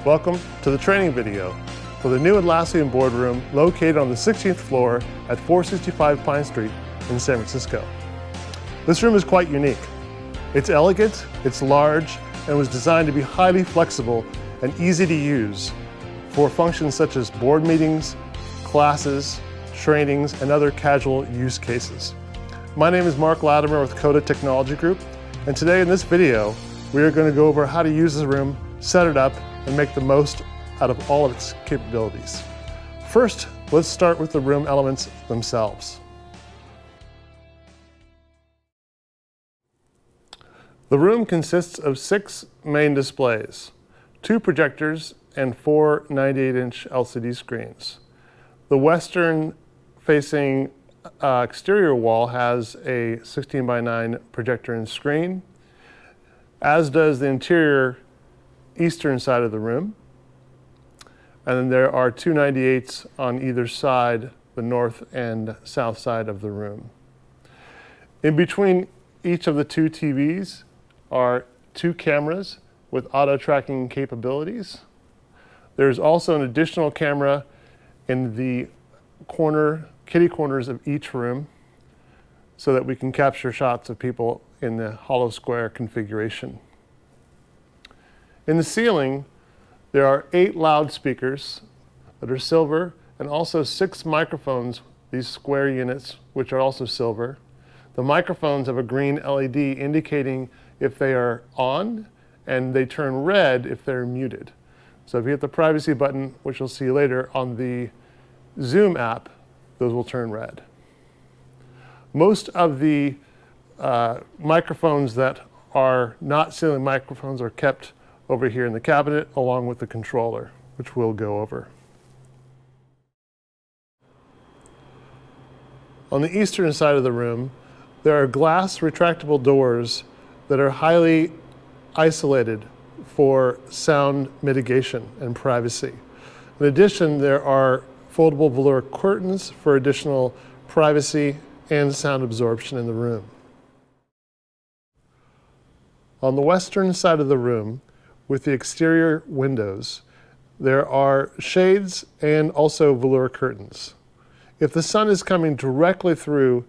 Welcome to the training video for the new Atlassian boardroom located on the 16th floor at 465 Pine Street in San Francisco. This room is quite unique. It's elegant, it's large, and was designed to be highly flexible and easy to use for functions such as board meetings, classes, trainings, and other casual use cases. My name is Mark Latimer with Coda Technology Group, and today in this video, we are going to go over how to use this room, set it up, and make the most out of all of its capabilities. First, let's start with the room elements themselves. The room consists of 6 main displays, 2 projectors, and 4 98-inch LCD screens. The western-facing exterior wall has a 16:9 projector and screen, as does the interior eastern side of the room. And then there are 2 98s on either side, the north and south side of the room. In between each of the 2 TVs are 2 cameras with auto tracking capabilities. There's also an additional camera in the kitty corners of each room so that we can capture shots of people in the hollow square configuration. In the ceiling, there are 8 loudspeakers that are silver and also 6 microphones, these square units, which are also silver. The microphones have a green LED indicating if they are on, and they turn red if they're muted. So if you hit the privacy button, which you'll see later on the Zoom app, those will turn red. Most of the microphones that are not ceiling microphones are kept over here in the cabinet along with the controller, which we'll go over. On the eastern side of the room, there are glass retractable doors that are highly isolated for sound mitigation and privacy. In addition, there are foldable velour curtains for additional privacy and sound absorption in the room. On the western side of the room, with the exterior windows, there are shades and also velour curtains. If the sun is coming directly through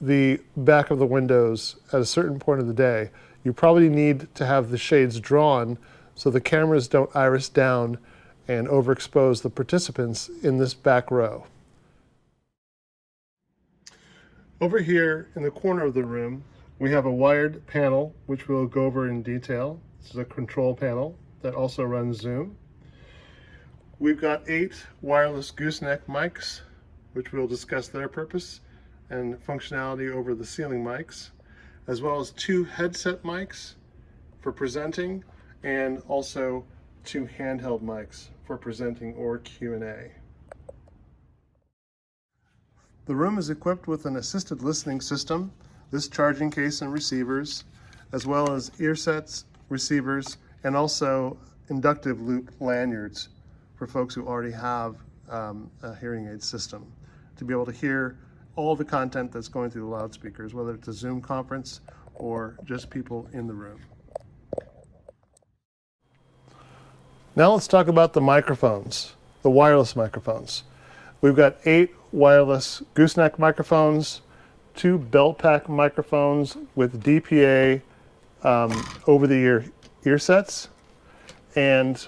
the back of the windows at a certain point of the day, you probably need to have the shades drawn so the cameras don't iris down and overexpose the participants in this back row. Over here in the corner of the room, we have a wired panel, which we'll go over in detail. This is a control panel that also runs Zoom. We've got 8 wireless gooseneck mics, which we'll discuss their purpose and functionality over the ceiling mics, as well as 2 headset mics for presenting and also 2 handheld mics for presenting or Q&A. The room is equipped with an assisted listening system, this charging case and receivers, as well as ear sets, receivers, and also inductive loop lanyards for folks who already have a hearing aid system to be able to hear all the content that's going through the loudspeakers, whether it's a Zoom conference or just people in the room. Now let's talk about the microphones, the wireless microphones. We've got 8 wireless gooseneck microphones, 2 belt pack microphones with DPA over-the-ear ear sets, and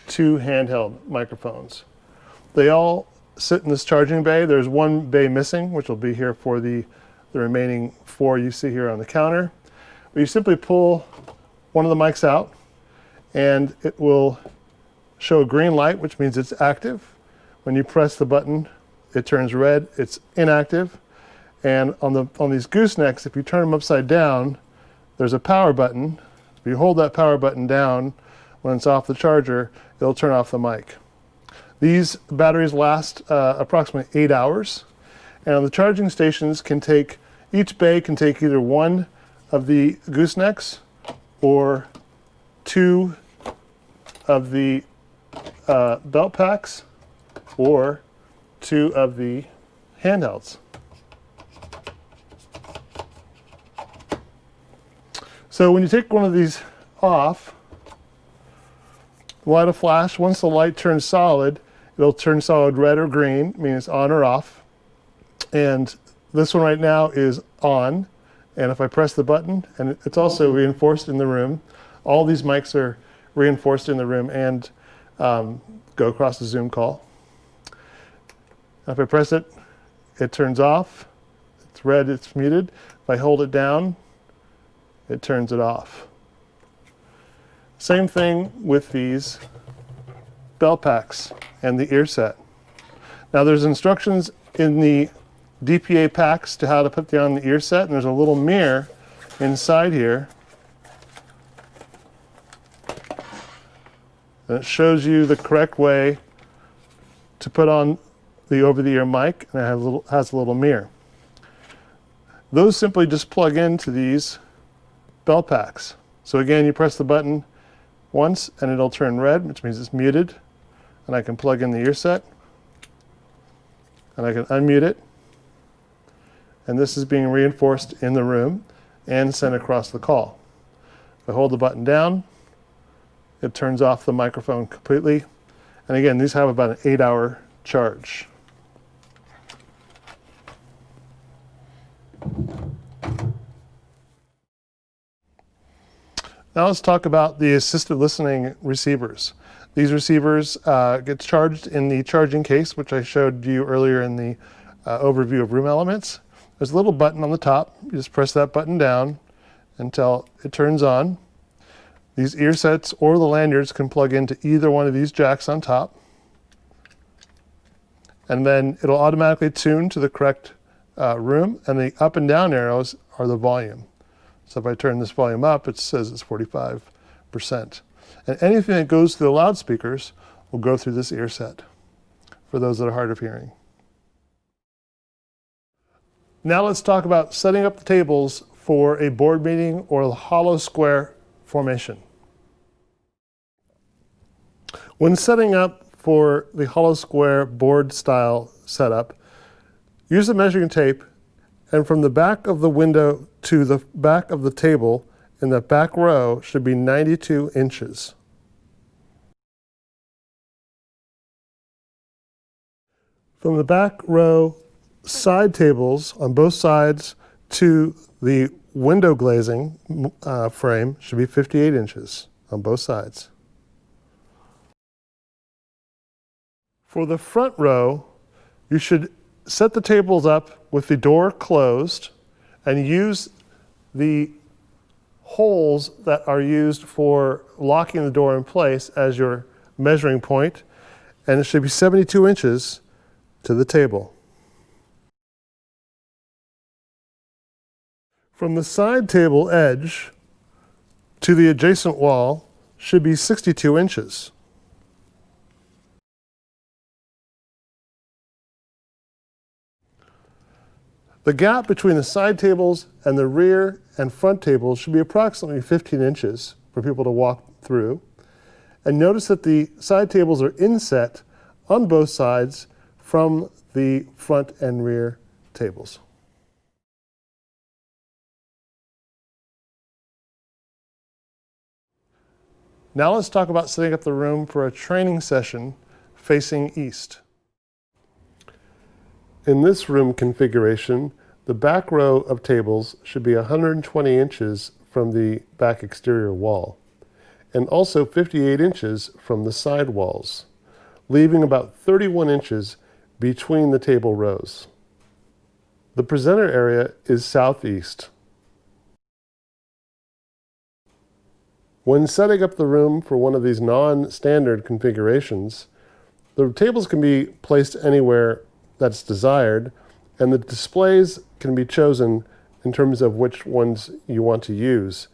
2 handheld microphones. They all sit in this charging bay. There's 1 bay missing, which will be here for the remaining 4 you see here on the counter. You simply pull one of the mics out, and it will show a green light, which means it's active. When you press the button, it turns red, it's inactive. And on these goosenecks, if you turn them upside down, there's a power button. If you hold that power button down when it's off the charger, it'll turn off the mic. These batteries last approximately 8 hours, and the charging stations each bay can take either 1 of the goosenecks or 2 of the belt packs or 2 of the handhelds. So when you take one of these off, light a flash. Once the light turns solid, it'll turn solid red or green, meaning it's on or off. And this one right now is on. And if I press the button, and it's also reinforced in the room, all these mics are reinforced in the room and go across the Zoom call. If I press it, it turns off. It's red, it's muted. If I hold it down, it turns it off. Same thing with these bell packs and the ear set. Now there's instructions in the DPA packs to how to put on the ear set, and there's a little mirror inside here. And it shows you the correct way to put on the over-the-ear mic, and it has a little mirror. Those simply just plug into these bell packs. So again, you press the button once and it'll turn red, which means it's muted, and I can plug in the ear set, and I can unmute it, and this is being reinforced in the room and sent across the call. If I hold the button down, it turns off the microphone completely, and again, these have about an 8-hour charge. Now let's talk about the assisted listening receivers. These receivers get charged in the charging case, which I showed you earlier in the overview of room elements. There's a little button on the top. You just press that button down until it turns on. These ear sets or the lanyards can plug into either one of these jacks on top. And then it'll automatically tune to the correct room, and the up and down arrows are the volume. So if I turn this volume up, it says it's 45%. And anything that goes through the loudspeakers will go through this ear set for those that are hard of hearing. Now let's talk about setting up the tables for a board meeting or a hollow square formation. When setting up for the hollow square board style setup, use the measuring tape, and from the back of the window to the back of the table in the back row should be 92 inches. From the back row side tables on both sides to the window glazing frame should be 58 inches on both sides. For the front row, you should set the tables up with the door closed and use the holes that are used for locking the door in place as your measuring point, and it should be 72 inches to the table. From the side table edge to the adjacent wall should be 62 inches. The gap between the side tables and the rear and front tables should be approximately 15 inches for people to walk through. And notice that the side tables are inset on both sides from the front and rear tables. Now let's talk about setting up the room for a training session facing east. In this room configuration, the back row of tables should be 120 inches from the back exterior wall, and also 58 inches from the side walls, leaving about 31 inches between the table rows. The presenter area is southeast. When setting up the room for one of these non-standard configurations, the tables can be placed anywhere that's desired, and the displays can be chosen in terms of which ones you want to use.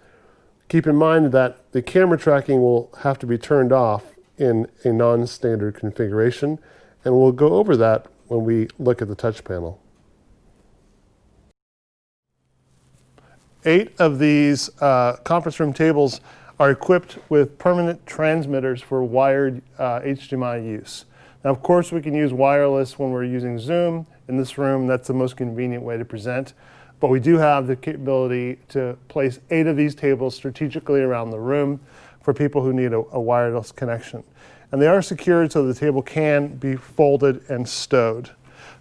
Keep in mind that the camera tracking will have to be turned off in a non-standard configuration, and we'll go over that when we look at the touch panel. 8 of these conference room tables are equipped with permanent transmitters for wired HDMI use. Now, of course, we can use wireless when we're using Zoom. In this room, that's the most convenient way to present. But we do have the capability to place 8 of these tables strategically around the room for people who need a wireless connection. And they are secured so the table can be folded and stowed.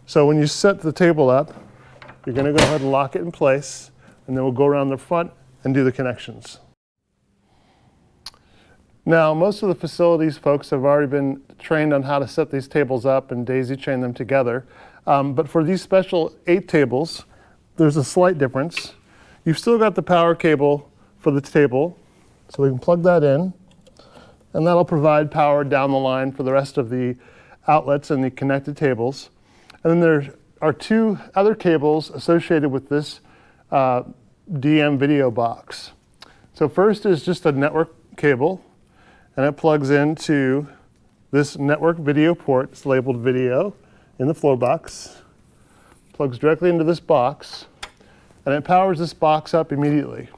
So when you set the table up, you're going to go ahead and lock it in place, and then we'll go around the front and do the connections. Now, most of the facilities folks have already been trained on how to set these tables up and daisy chain them together. But for these special 8 tables, there's a slight difference. You've still got the power cable for the table, so we can plug that in, and that'll provide power down the line for the rest of the outlets and the connected tables. And then there are 2 other cables associated with this DM video box. So first is just a network cable, and it plugs into this network video port. It's labeled video in the floor box. Plugs directly into this box, and it powers this box up immediately.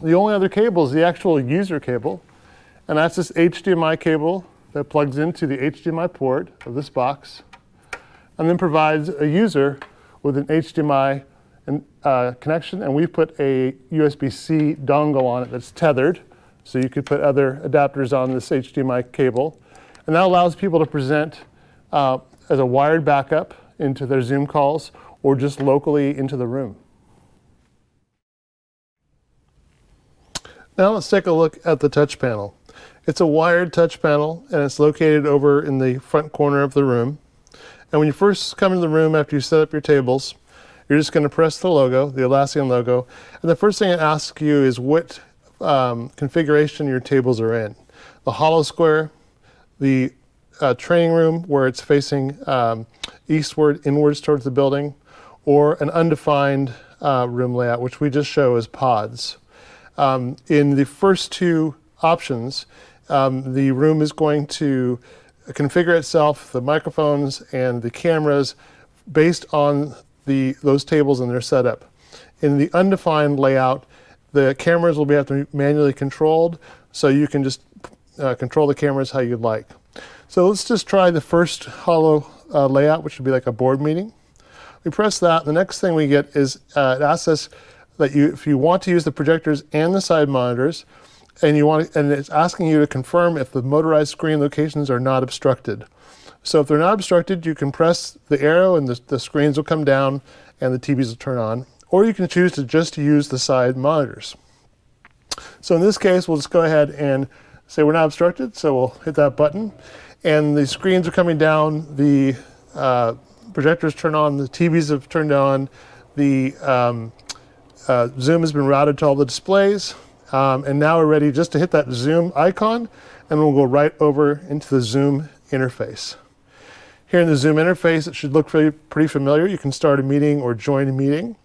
The only other cable is the actual user cable, and that's this HDMI cable that plugs into the HDMI port of this box, and then provides a user with an HDMI connection, and we've put a USB-C dongle on it that's tethered, so you could put other adapters on this HDMI cable. And that allows people to present as a wired backup into their Zoom calls or just locally into the room. Now let's take a look at the touch panel. It's a wired touch panel, and it's located over in the front corner of the room. And when you first come into the room after you set up your tables, you're just going to press the logo, the Atlassian logo, and the first thing it asks you is what configuration your tables are in. The hollow square, the training room where it's facing eastward, inwards towards the building, or an undefined room layout, which we just show as pods. In the first 2 options, the room is going to configure itself, the microphones and the cameras, based on those tables and their setup. In the undefined layout, the cameras will have to be manually controlled, so you can just control the cameras how you'd like. So let's just try the first hollow layout, which would be like a board meeting. We press that. The next thing we get is it asks us that if you want to use the projectors and the side monitors, and it's asking you to confirm if the motorized screen locations are not obstructed. So if they're not obstructed, you can press the arrow and the screens will come down and the TVs will turn on. Or you can choose to just use the side monitors. So in this case, we'll just go ahead and say we're not obstructed, so we'll hit that button. And the screens are coming down, the projectors turn on, the TVs have turned on, the Zoom has been routed to all the displays. And now we're ready just to hit that Zoom icon, and we'll go right over into the Zoom interface. Here in the Zoom interface, it should look pretty familiar. You can start a meeting or join a meeting.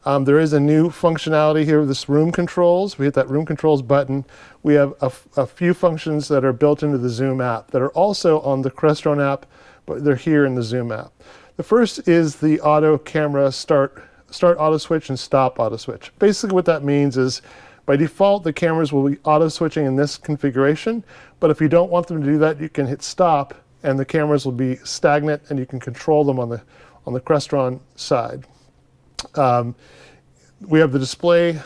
There is a new functionality here with this room controls. We hit that room controls button. We have a few functions that are built into the Zoom app that are also on the Crestron app, but they're here in the Zoom app. The first is the auto camera start auto switch and stop auto switch. Basically what that means is by default, the cameras will be auto switching in this configuration, but if you don't want them to do that, you can hit stop and the cameras will be stagnant and you can control them on the Crestron side. We have the display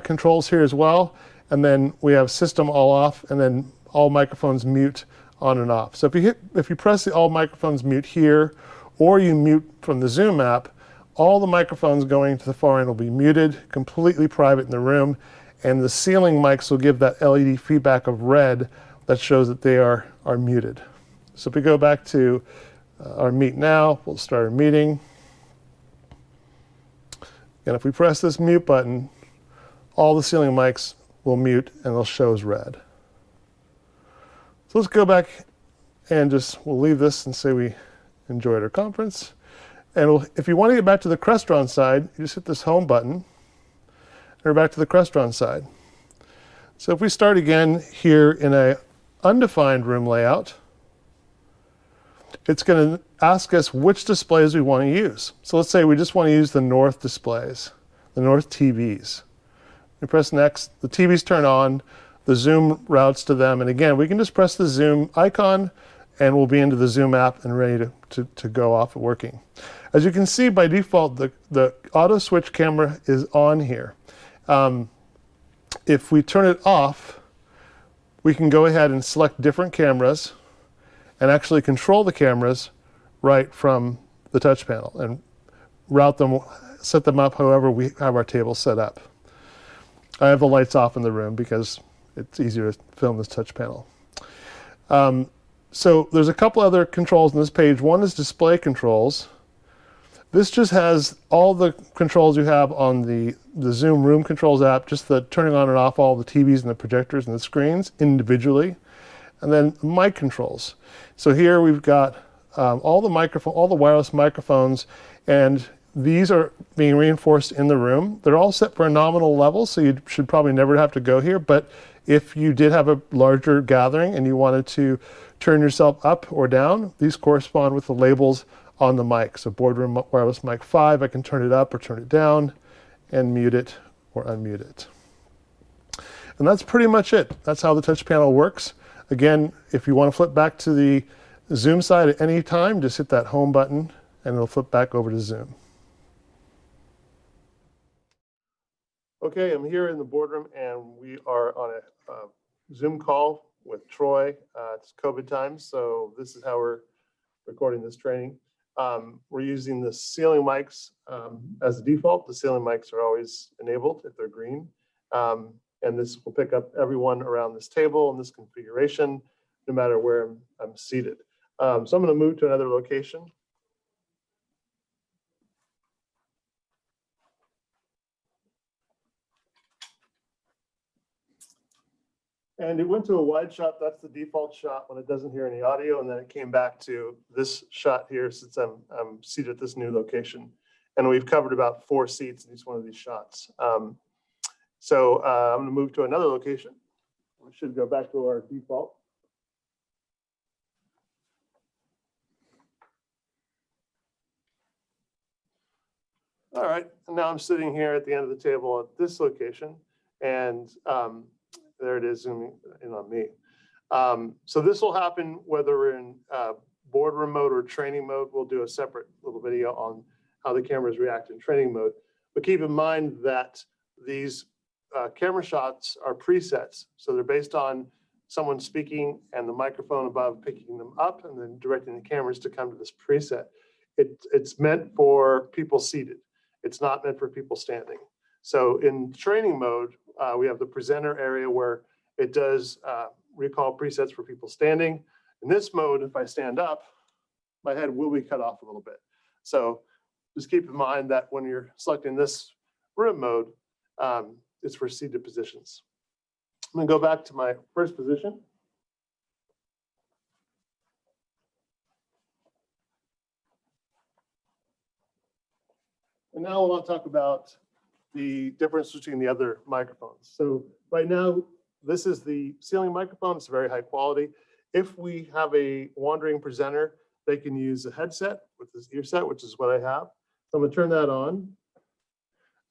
controls here as well, and then we have system all off, and then all microphones mute on and off. So if you press the all microphones mute here, or you mute from the Zoom app, all the microphones going to the far end will be muted, completely private in the room, and the ceiling mics will give that LED feedback of red that shows that they are muted. So if we go back to our meet now, we'll start our meeting. And if we press this mute button, all the ceiling mics will mute and they'll show as red. So let's go back and we'll leave this and say we enjoyed our conference. And if you want to get back to the Crestron side, you just hit this home button, and we're back to the Crestron side. So if we start again here in a undefined room layout, it's going to ask us which displays we want to use. So let's say we just want to use the north displays, the north TVs. We press next, the TVs turn on, the Zoom routes to them, and again, we can just press the Zoom icon and we'll be into the Zoom app and ready to go off and working. As you can see, by default, the auto switch camera is on here. If we turn it off, we can go ahead and select different cameras and actually control the cameras right from the touch panel and route them, set them up however we have our table set up. I have the lights off in the room because it's easier to film this touch panel. So there's a couple other controls on this page. One is display controls. This just has all the controls you have on the Zoom Room Controls app, just the turning on and off all the TVs and the projectors and the screens individually. And then mic controls. So here we've got all the wireless microphones, and these are being reinforced in the room. They're all set for a nominal level, so you should probably never have to go here. But if you did have a larger gathering and you wanted to turn yourself up or down, these correspond with the labels on the mic. So Boardroom Wireless Mic 5, I can turn it up or turn it down and mute it or unmute it. And that's pretty much it. That's how the touch panel works. Again, if you want to flip back to the Zoom side at any time, just hit that home button and it'll flip back over to Zoom. Okay, I'm here in the boardroom and we are on a Zoom call with Troy. It's COVID time, so this is how we're recording this training. We're using the ceiling mics as the default. The ceiling mics are always enabled if they're green. And this will pick up everyone around this table in this configuration, no matter where I'm seated. So I'm going to move to another location. And it went to a wide shot. That's the default shot when it doesn't hear any audio. And then it came back to this shot here since I'm seated at this new location. And we've covered about 4 seats in each one of these shots. I'm going to move to another location. We should go back to our default. All right, and now I'm sitting here at the end of the table at this location. And there it is zooming in on me. So this will happen whether we're in boardroom mode or training mode. We'll do a separate little video on how the cameras react in training mode. But keep in mind that these camera shots are presets. So they're based on someone speaking and the microphone above picking them up and then directing the cameras to come to this preset. It's meant for people seated. It's not meant for people standing. So in training mode, we have the presenter area where it does recall presets for people standing. In this mode, if I stand up, my head will be cut off a little bit. So just keep in mind that when you're selecting this room mode, it's for seated positions. I'm going to go back to my first position. And now I want to talk about the difference between the other microphones. So right now, this is the ceiling microphone. It's very high quality. If we have a wandering presenter, they can use a headset with this ear set, which is what I have. So I'm going to turn that on.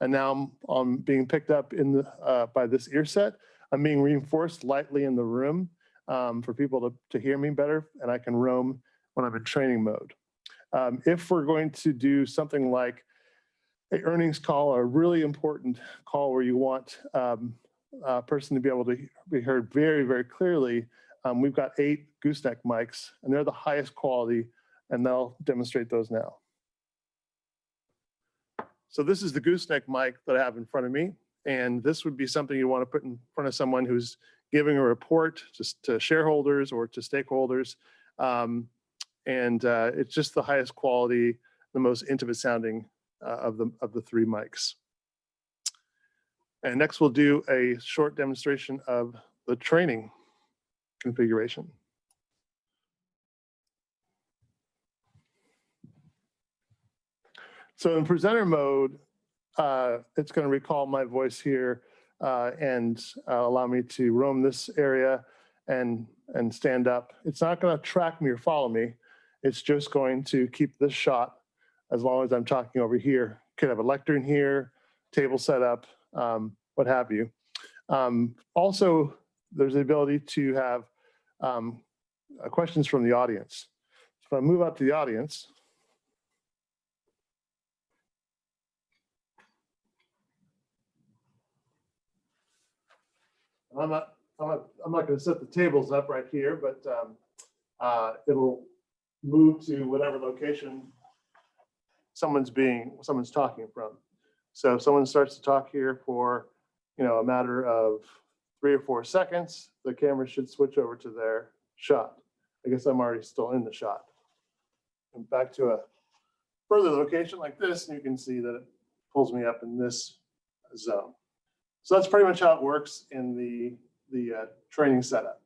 And now I'm being picked up in the, by this ear set. I'm being reinforced lightly in the room for people to hear me better, and I can roam when I'm in training mode. If we're going to do something like an earnings call, a really important call where you want a person to be able to be heard very, very clearly, we've got 8 gooseneck mics, and they're the highest quality, and they'll demonstrate those now. So this is the gooseneck mic that I have in front of me, and this would be something you want to put in front of someone who's giving a report to shareholders or to stakeholders, it's just the highest quality, the most intimate sounding of the 3 mics. And next we'll do a short demonstration of the training configuration. So in presenter mode, it's going to recall my voice here and allow me to roam this area and stand up. It's not going to track me or follow me. It's just going to keep this shot as long as I'm talking over here. Could have a lectern here, table set up, what have you. Also, there's the ability to have questions from the audience. So if I move out to the audience, I'm I'm not going to set the tables up right here, but it'll move to whatever location someone's talking from. So if someone starts to talk here for, a matter of 3 or 4 seconds, the camera should switch over to their shot. I guess I'm already still in the shot. And back to a further location like this, and you can see that it pulls me up in this zone. So that's pretty much how it works in the training setup.